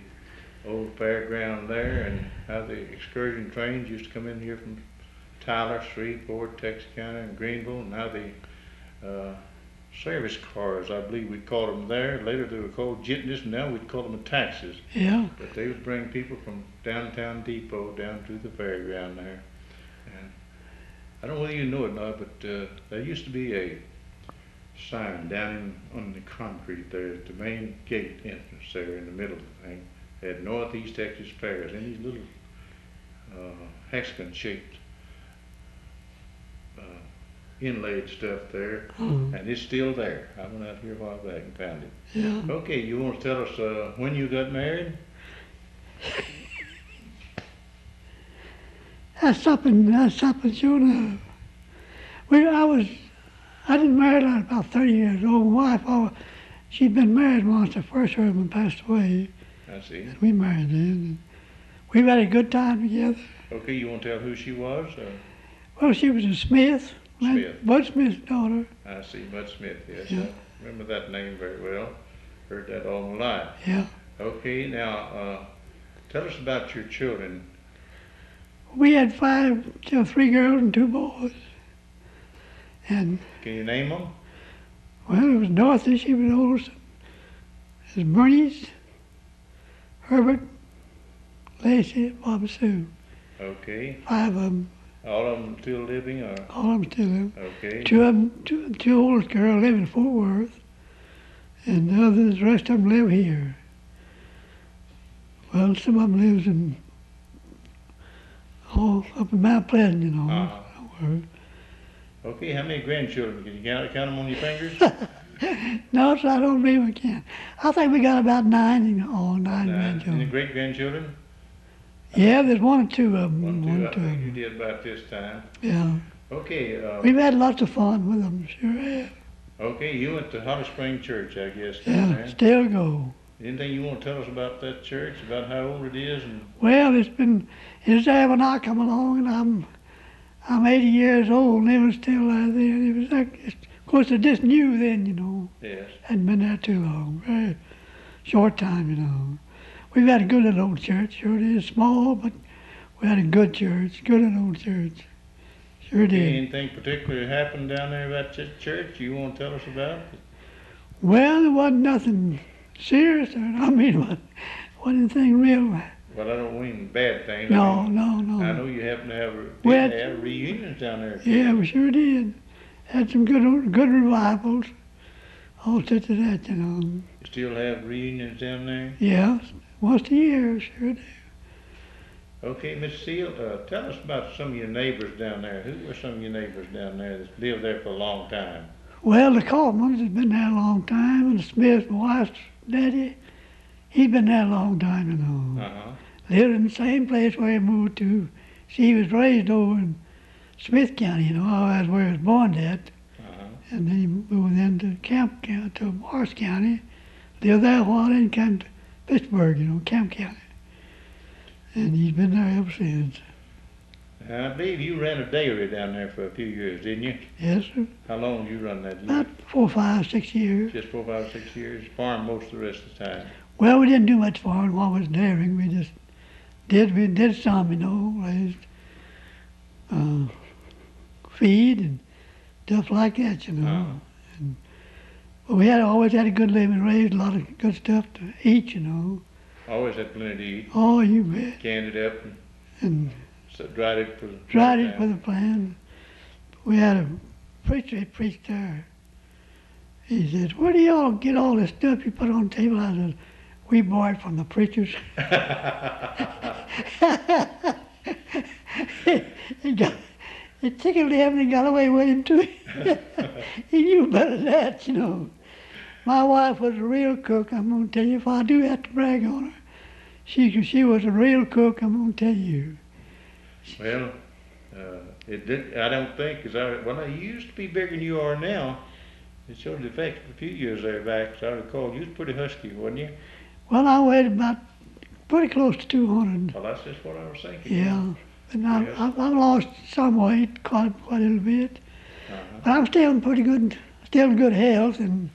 old fairground there and how the excursion trains used to come in here from Tyler, Shreveport, Texarkana, and Greenville, and now the service cars, I believe we called them there. Later they were called jitneys, and now we'd call them taxis.
Yeah.
But they would bring people from downtown Depot down to the fairground there. And I don't know whether you know it or not, but there used to be a sign down on the concrete there at the main gate entrance there in the middle of the thing. It had Northeast Texas Fairs, and these little hexagon-shaped inlaid stuff there, and it's still there. I went out here a while back and found it.
Yeah.
Okay, you want to tell us when you got married?
That's something sure enough. I didn't marry her about 30 years old. My wife, she'd been married once. Her first husband passed away.
I see.
And we married then. We've had a good time together.
Okay, you want to tell who she was?
Well, she was a Smith.
Smith.
Bud Smith's daughter.
I see, Bud Smith, yes.
Yeah.
I remember that name very well. Heard that all my life.
Yeah.
Okay, now tell us about your children.
We had 3 girls and 2 boys. And,
Can you name them?
well, it was Dorothy, she was the oldest. It was Bernice, Herbert, Lacy, Bob, and Sue.
Okay.
5 of them.
All of them still living, or?
All of them still live.
Okay.
2 of them, two oldest girls live in Fort Worth, and the rest of them live here. Well, some of them lives in, up in Mount Pleasant, you know.
Uh-huh. Okay, how many grandchildren? Can you count them on your fingers?
No, so I don't believe I can. I think we got about 9 in all, 9
Any
grandchildren.
great-grandchildren?
Yeah, there's 1 or 2 of them.
One, 2, I
of
think you
them.
did about this time.
Yeah.
Okay,
We've had lots of fun with them, sure have.
okay, you went to Holly Spring Church, I guess, down
Yeah,
there.
still go.
Anything you want to tell us about that church, about how old it is? And
Well, it's there when I come along, and I'm 80 years old, and it was still there then. It was like, of course, it's just new then, you know.
yes.
Hadn't been there too long, very short time, you know. We've had a good little old church, sure it is, small, but we had a good church, good little old church. Sure did.
Anything particular happened down there about that church you want to tell us about?
Well, there wasn't nothing serious, or I mean, wasn't anything real.
Well, I don't mean bad things.
No,
I mean,
no, no.
I know you happen to have,
We
did
had-
have reunions down there.
Yeah, we sure did. Had some good revivals. All such as that, you know.
You still have reunions down there?
Yeah, once a year, sure do.
Okay, Miss Seale, tell us about some of your neighbors down there. Who were some of your neighbors down there that lived there for a long time?
Well, the Kaufmans has been there a long time, and the Smith, my wife's daddy, he's been there a long time, you know.
Uh-huh.
Lived in the same place where he moved to. See, he was raised over in Smith County, you know, that's where he was born at.
Uh-huh.
And then he moved into Camp County, to Morris County, lived there a while, then came to Pittsburgh, you know, Camp County. And he's been there ever since.
I believe you ran a dairy down there for a few years, didn't you?
Yes, sir.
How long did you run that?
About 4, 5, 6 years.
Just 4, 5, 6 years? Farm most of the rest of the time?
Well, we didn't do much farming while we was dairying. We just did some, you know, raised feed and stuff like that, you know.
Uh-huh.
But we always had a good living, raised a lot of good stuff to eat, you know.
Always had plenty to eat.
Oh, you bet.
Canned it up
And
and dried it for the
tried it for the plan. We had a preacher that preached there. He said, "Where do y'all get all this stuff you put on the table?" I said, We borrowed from the preachers. It tickled him and he got away with him too. He knew better than that, you know. My wife was a real cook, I'm going to tell you, if I do have to brag on her. She was a real cook, I'm going to tell you.
Well, it did. I don't think, well, you used to be bigger than you are now. It showed the effect a few years there back, as I recall. You was pretty husky, wasn't you?
Well, I weighed about pretty close to 200.
Well, that's just what I was thinking.
Yeah, and
Yes.
I've lost some weight, quite a little bit. But I'm still in pretty good, still in good health. And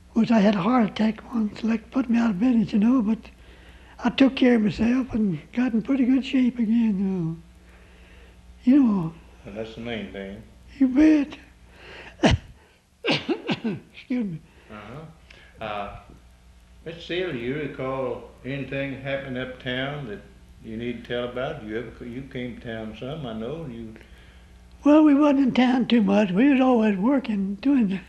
of course, I had a heart attack once, like put me out of business, you know. But I took care of myself and got in pretty good shape again, you know. You know.
And that's the main thing.
You bet. Excuse me.
Mr. Seale, do you recall anything happening uptown that you need to tell about? You came to town some, I know.
Well, we wasn't in town too much. We was always working, doing.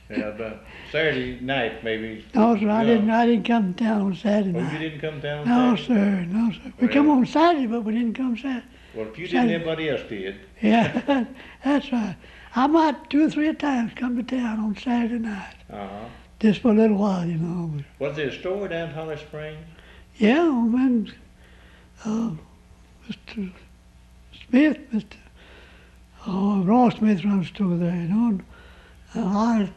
Yeah, about Saturday night maybe.
No, sir, I didn't come to town on Saturday
Oh,
night.
you didn't come down
No,
Saturday?
sir, no, sir. We come on Saturday, but we didn't come Saturday.
Well, if you didn't, everybody else did.
Yeah, that's right. I might 2 or 3 times come to town on Saturday night, just for a little while, you know. But,
Was there a store down in Holly Springs?
yeah, man, Mr. Smith, Ross Smith runs a store there, you know. And I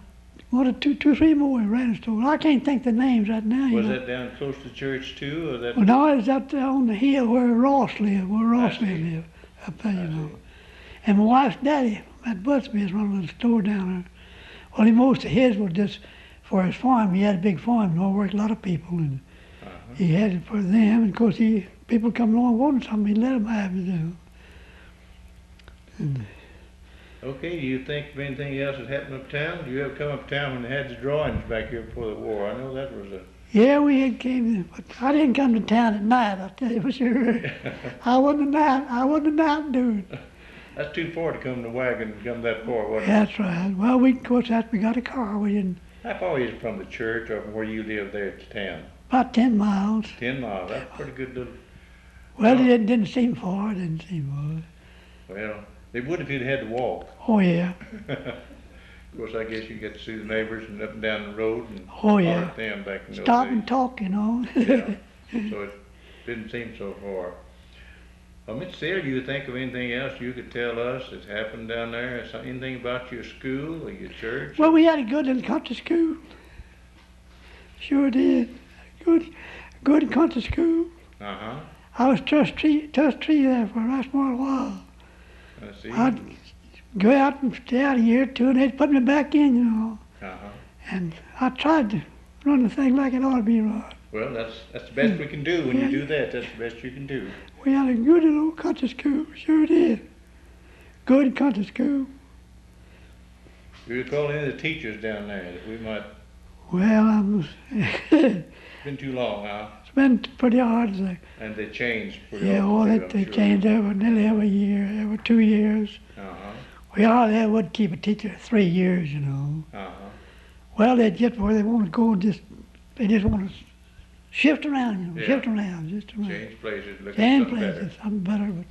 wanted 2 or 3 more ran a store. I can't think the names right now.
Was
you know.
that down close to church too, or that?
Well, no, it was up there on the hill where Ross lived, lived, up there, you know. And my wife's daddy, Matt Buttsmith, run a little store down there. Well, most of his was just for his farm. He had a big farm, you know, worked a lot of people, and he had it for them. And of course, people come along wanting something, he let them have it, you know. And,
Okay, do you think of anything else that happened uptown? Do you ever come uptown when they had the drawings back here before the war? I know that was a...
yeah, we had came, but I didn't come to town at night, I'll tell you for sure. I wasn't a night dude.
That's too far to come in the wagon and come that far, wasn't it?
That's right. Well, of course, after we got a car, we didn't.
How far is it from the church or from where you live there to town?
About 10 miles.
10 miles, that's a pretty good little...
Well, it didn't seem far, it didn't seem far.
Well, they would if you'd had to walk.
Oh, yeah.
Of course, I guess you get to see the neighbors and up and down the road and
Oh, yeah.
talk to them back in those
Stop
days.
and talk, you know.
Yeah, so it didn't seem so far. Well, Mr. Seale, do you think of anything else you could tell us that's happened down there? Anything about your school or your church?
Well, we had a good little country school. Sure did. Good country school.
Uh-huh.
I was trustee there for a small while.
I see.
I'd go out and stay out a year or two, and they'd put me back in, you know.
Uh-huh.
And I tried to run the thing like it ought to be run.
Well, that's the best we can do. When you do that, that's the best you can do.
We had a good little country school, sure did. Good country school.
Do you recall any of the teachers down there that we might...
Well,
It's been too long, huh?
it's been pretty hard.
And they changed pretty
Yeah, well,
often, too,
they
I'm
changed nearly every year, every 2 years.
sure. Uh-huh.
We hardly ever would keep a teacher 3 years, you know.
Uh-huh.
Well, they'd get where they want to go and they just want to shift around, you know,
Yeah.
shift around, just around.
Change places, look at
Change
something
places,
better.
something better. But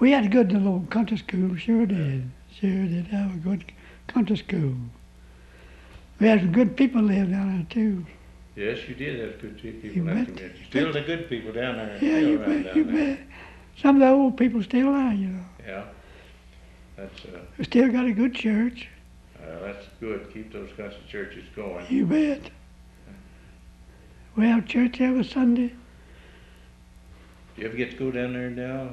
we had a good little country school, sure did. Sure did have a good country school. We had some good people live down there, too.
Yes, you did have good people
You
in that
bet.
community. Still the good people down there.
Yeah,
still
you
around
bet,
down
you
there.
bet. Some of the old people still there, you know.
Yeah. That's
We still got a good church.
that's good. Keep those kinds of churches going.
You bet. We have church every Sunday.
You ever get to go down there now?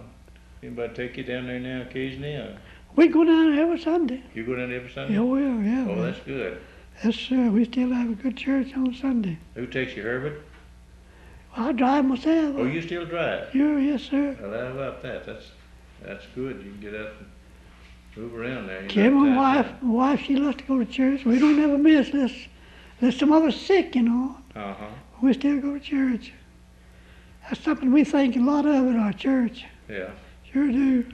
Anybody take you down there now occasionally? Or
We go down every Sunday.
you go down there every Sunday?
Yeah, well, yeah.
Oh, that's good.
Yes, sir. We still have a good church on Sunday.
Who takes you, Herbert?
I drive myself.
Oh, you still drive?
Sure, yes, sir.
Well, how about that? That's good. You can get up and move around there. You
Kim,
know,
my wife, she loves to go to church. We don't ever miss unless some of us sick, you know.
Uh-huh.
We still go to church. That's something we think a lot of at our church.
Yeah.
Sure do.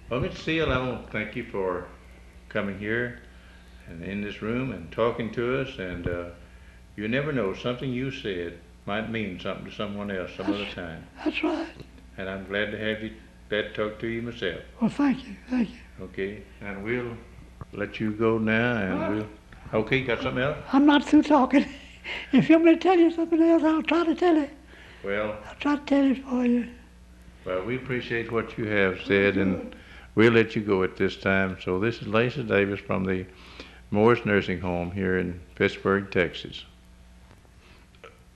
Well, Mr. Seale, I want to thank you for coming here and in this room and talking to us. And You never know. Something you said might mean something to someone else some other time.
That's right.
And I'm glad to have you, glad to talk to you myself.
Well, thank you. Thank you.
Okay, and we'll let you go now, and we'll. Okay, got something else?
I'm not through talking. If you want me to tell you something else, I'll try to tell it.
Well,
I'll try to tell it for you.
well, we appreciate what you have said, and we'll let you go at this time. So this is Lacy Davis from the Morris Nursing Home here in Pittsburgh, Texas.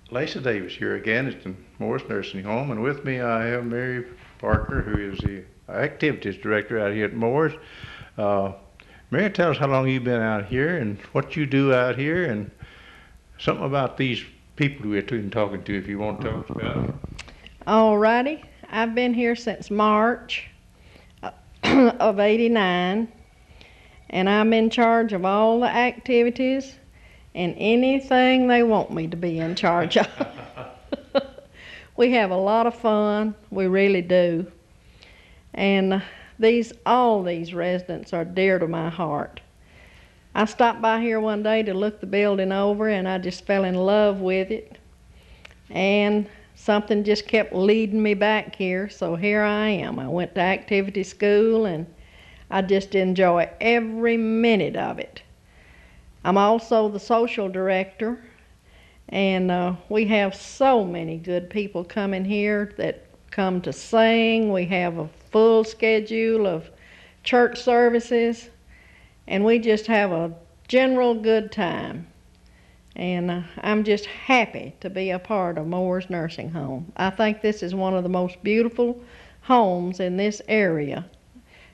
Lacy Davis here again at the Morris Nursing Home, and with me I have Mary Parker, who is the Activities Director out here at Morris. Mary, tell us how long you've been out here and what you do out here, and something about these people we're talking to, if you want to talk about it.
All righty. I've been here since March of '89, and I'm in charge of all the activities and anything they want me to be in charge of. We have a lot of fun, we really do. And all these residents are dear to my heart. I stopped by here one day to look the building over, and I just fell in love with it. And something just kept leading me back here, so here I am. I went to activity school, and I just enjoy every minute of it. I'm also the social director, and we have so many good people coming here that come to sing. We have a full schedule of church services, and we just have a general good time. And I'm just happy to be a part of Morris Nursing Home. I think this is one of the most beautiful homes in this area,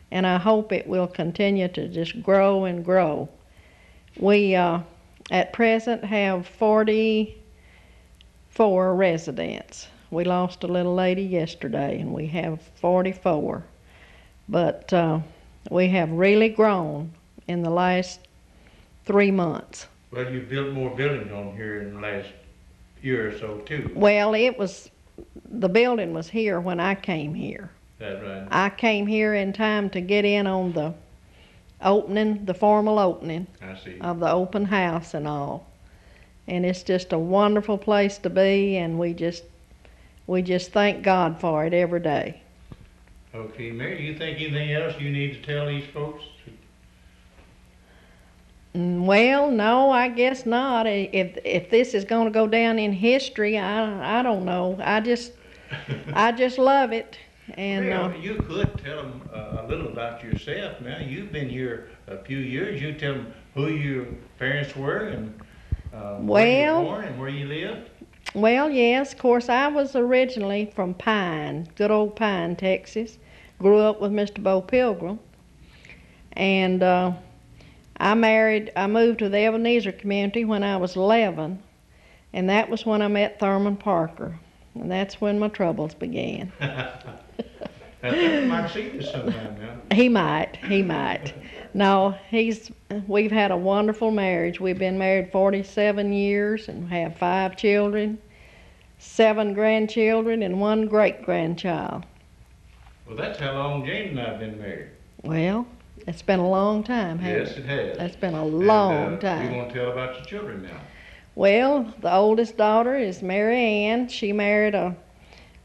and I hope it will continue to just grow and grow. We at present have 44 residents. We lost a little lady yesterday, and we have 44. But we have really grown in the last 3 months.
Well, you built more buildings on here in the last year or so, too.
Well, the building was here when I came here.
That's right.
I came here in time to get in on the opening, the formal opening
I see.
of the open house and all. And it's just a wonderful place to be, and we just thank God for it every day.
Okay, Mary, do you think anything else you need to tell these folks?
Well, no, I guess not. If this is going to go down in history, I don't know. I just love it. And
well, you could tell them a little about yourself. Now, you've been here a few years. You tell them who your parents were and where you were born and where you lived.
Well, yes, of course, I was originally from Pine, good old Pine, Texas. Grew up with Mr. Bo Pilgrim. And I moved to the Ebeneezer community when I was 11. And that was when I met Thurman Parker. And that's when my troubles began.
I think we might see this sometime now.
He might. No, we've had a wonderful marriage. We've been married 47 years and have 5 children, 7 grandchildren, and 1 great-grandchild.
Well, that's how long Jane and I have been married.
Well, it's been a long time, hasn't
Yes, it has.
It's been a long time.
You want to tell about your children now?
Well, the oldest daughter is Mary Ann. She married a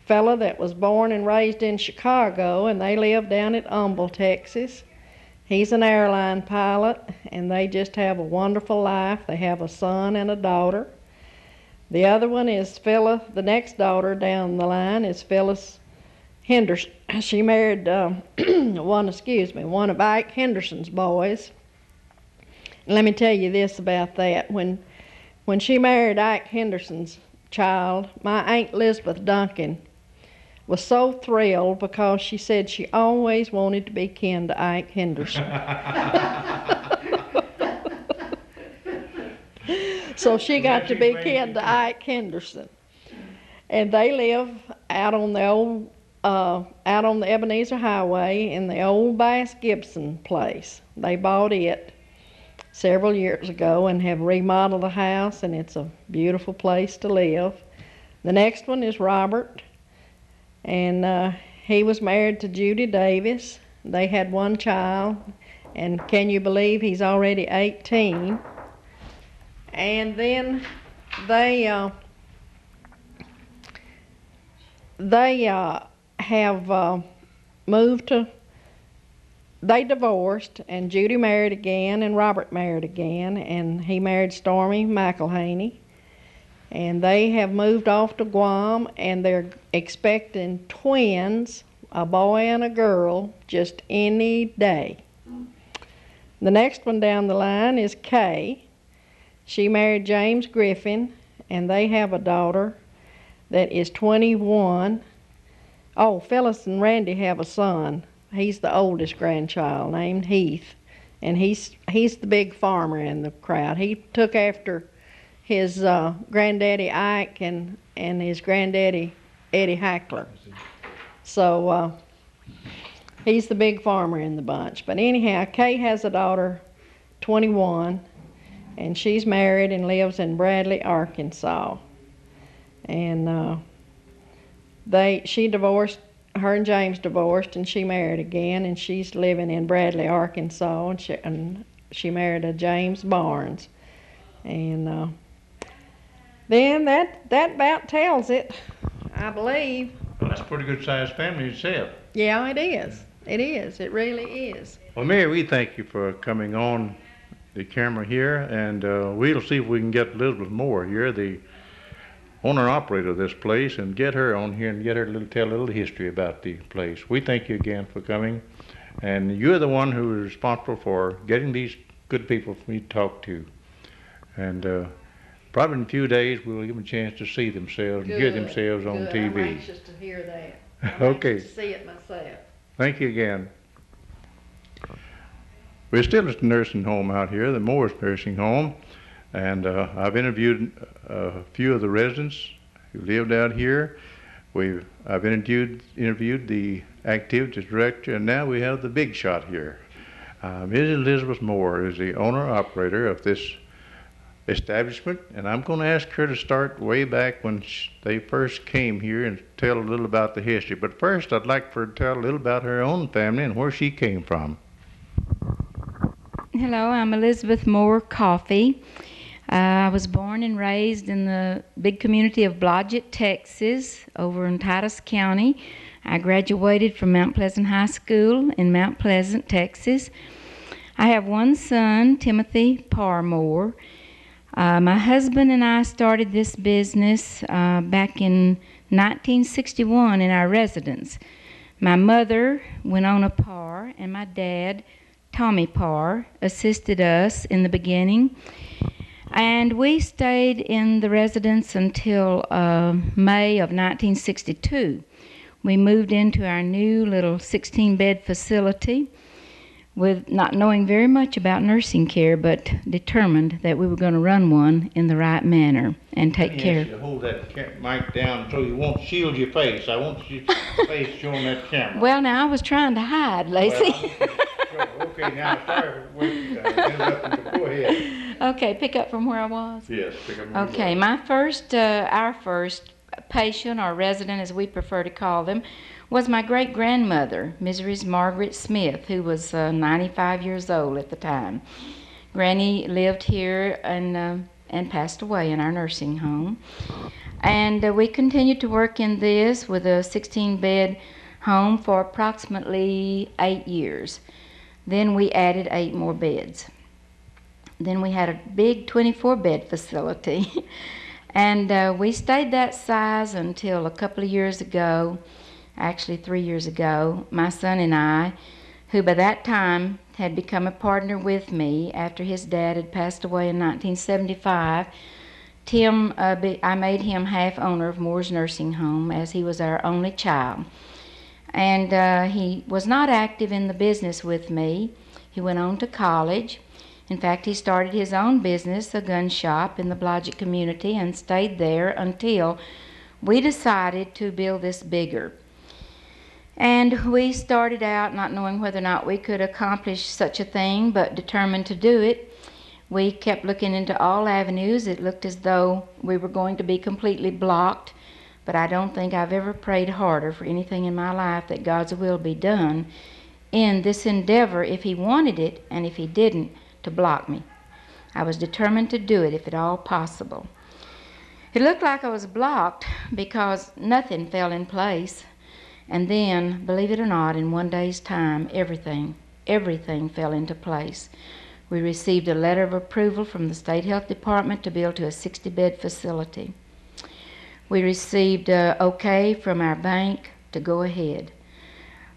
fellow that was born and raised in Chicago, and they live down at Humble, Texas. He's an airline pilot, and they just have a wonderful life. They have a son and a daughter. The other one is Phyllis. The next daughter down the line is Phyllis Henderson. She married one of Ike Henderson's boys. And let me tell you this about that. When she married Ike Henderson's child, my Aunt Elizabeth Duncan was so thrilled because she said she always wanted to be kin to Ike Henderson. So she got to be kin to Ike Henderson. And they live out on the Ebeneezer Highway in the old Bass Gibson place. They bought it several years ago and have remodeled the house, and it's a beautiful place to live. The next one is Robert, and he was married to Judy Davis. They had 1 child, and can you believe he's already 18? And then they have moved to. They divorced, and Judy married again, and Robert married again, and he married Stormy McElhaney. And they have moved off to Guam, and they're expecting twins, a boy and a girl, just any day. The next one down the line is Kay. She married James Griffin, and they have a daughter that is 21. Oh, Phyllis and Randy have a son. He's the oldest grandchild, named Heath, and he's the big farmer in the crowd. He took after his granddaddy Ike and his granddaddy Eddie Hackler. So he's the big farmer in the bunch. But anyhow, Kay has a daughter, 21, and she's married and lives in Bradley, Arkansas. And she divorced. Her and James divorced, and she married again, and she's living in Bradley, Arkansas, and she married a James Barnes. And then that about tells it, I believe.
Well, that's a pretty good sized family itself.
Yeah, it is. It is. It really is.
Well, Mary, we thank you for coming on the camera here, and we'll see if we can get a little bit more here, the owner-operator of this place, and get her on here and get her to tell a little history about the place. We thank you again for coming, and you're the one who is responsible for getting these good people for me to talk to. And probably in a few days we'll give them a chance to see themselves and hear themselves on TV.
I'm anxious to hear that. I'm
Okay.
anxious to see it myself.
Thank you again. We're still at the nursing home out here, the Moore's Nursing Home, and I've interviewed a few of the residents who lived out here. I've interviewed the activities director, and now we have the big shot here. Ms. Elizabeth Moore is the owner-operator of this establishment, and I'm going to ask her to start way back when they first came here and tell a little about the history. But first, I'd like for her to tell a little about her own family and where she came from.
Hello, I'm Elizabeth Moore Coffey. I was born and raised in the big community of Blodgett, Texas, over in Titus County. I graduated from Mount Pleasant High School in Mount Pleasant, Texas. I have one son, Timothy Parr Moore. My husband and I started this business back in 1961 in our residence. My mother, Winona Parr, and my dad, Tommy Parr, assisted us in the beginning. And we stayed in the residence until May of 1962. We moved into our new little 16-bed facility with not knowing very much about nursing care, but determined that we were going to run one in the right manner and take care.
Let me ask you to hold that mic down so you won't shield your face. I want your face showing that camera.
Well, now I was trying to hide, Lacy.
Well, okay, now sorry for interrupting. Go ahead.
Okay, pick up from where I was.
Yes, pick up. Where
Okay, our first patient or resident, as we prefer to call them, was my great-grandmother, Mrs. Margaret Smith, who was 95 years old at the time. Granny lived here and passed away in our nursing home. And we continued to work in this with a 16-bed home for approximately 8 years. Then we added 8 more beds. Then we had a big 24-bed facility. And we stayed that size until a couple of years ago, actually 3 years ago, my son and I, who by that time had become a partner with me after his dad had passed away in 1975, I made him half owner of Moore's Nursing Home as he was our only child. And he was not active in the business with me. He went on to college. In fact, he started his own business, a gun shop in the Blodgett community, and stayed there until we decided to build this bigger. And we started out not knowing whether or not we could accomplish such a thing, but determined to do it. We kept looking into all avenues. It looked as though we were going to be completely blocked, but I don't think I've ever prayed harder for anything in my life that God's will be done in this endeavor, if He wanted it, and if He didn't, to block me. I was determined to do it if at all possible. It looked like I was blocked because nothing fell in place. And then, believe it or not, in one day's time, everything fell into place. We received a letter of approval from the State Health Department to build to a 60-bed facility. We received okay from our bank to go ahead.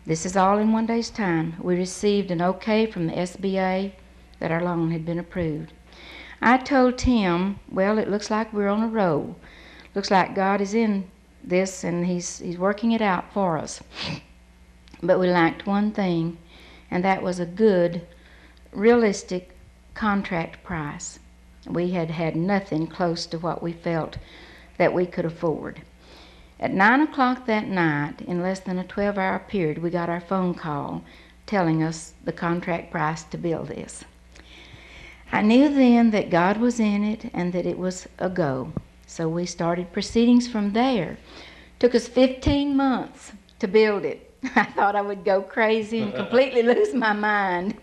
This is all in one day's time. We received an okay from the SBA that our loan had been approved. I told Tim, well, it looks like we're on a roll. Looks like God is in this and he's working it out for us. But we lacked one thing, and that was a good, realistic contract price. We had nothing close to what we felt that we could afford. At 9 o'clock that night, in less than a 12-hour period, we got our phone call telling us the contract price to build this. I knew then that God was in it and that it was a go. So we started proceedings from there. Took us 15 months to build it. I thought I would go crazy and completely lose my mind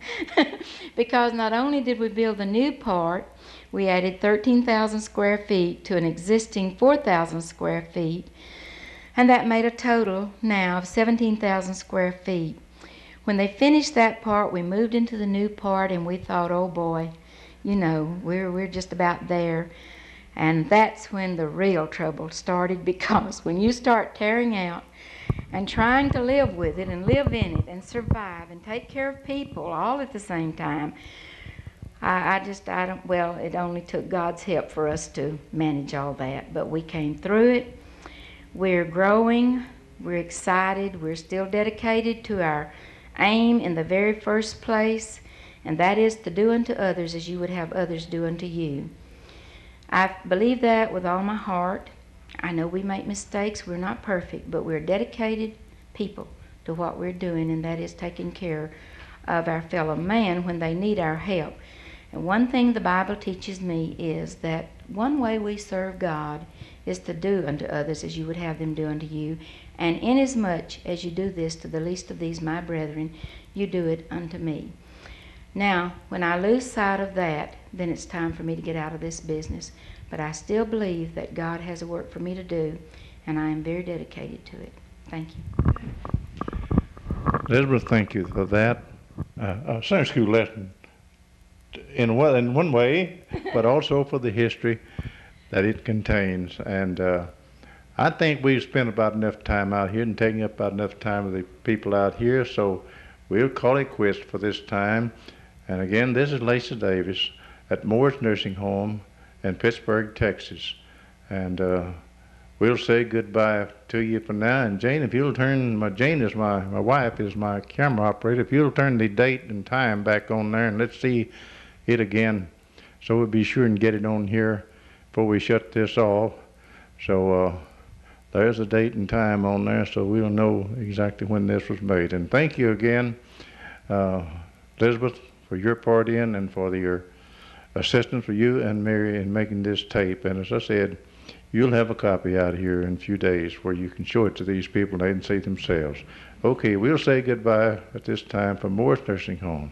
because not only did we build the new part, we added 13,000 square feet to an existing 4,000 square feet, and that made a total now of 17,000 square feet. When they finished that part, we moved into the new part, and we thought, oh boy, you know, we're just about there. And that's when the real trouble started, because when you start tearing out and trying to live with it and live in it and survive and take care of people all at the same time, it only took God's help for us to manage all that. But we came through it. We're growing. We're excited. We're still dedicated to our aim in the very first place, and that is to do unto others as you would have others do unto you. I believe that with all my heart. I know we make mistakes. We're not perfect, but we're dedicated people to what we're doing, and that is taking care of our fellow man when they need our help. And one thing the Bible teaches me is that one way we serve God is to do unto others as you would have them do unto you. And inasmuch as you do this to the least of these my brethren, you do it unto me. Now, when I lose sight of that, then it's time for me to get out of this business. But I still believe that God has a work for me to do, and I am very dedicated to it. Thank you.
Elizabeth, thank you for that. A Sunday school lesson in one way, but also for the history that it contains. And I think we've spent about enough time out here and taken up about enough time with the people out here, so we'll call it quits for this time. And again, this is Lacy Davis at Moore's Nursing Home in Pittsburgh, Texas. And we'll say goodbye to you for now. And Jane, if you'll turn, Jane is my wife, is my camera operator. If you'll turn the date and time back on there, and let's see it again, so we'll be sure and get it on here before we shut this off. So there's a date and time on there, so we'll know exactly when this was made. And thank you again, Elizabeth, for your part in and for your assistance for you and Mary in making this tape. And as I said, you'll have a copy out here in a few days where you can show it to these people and they can see themselves. Okay, we'll say goodbye at this time from Moore's Nursing Home.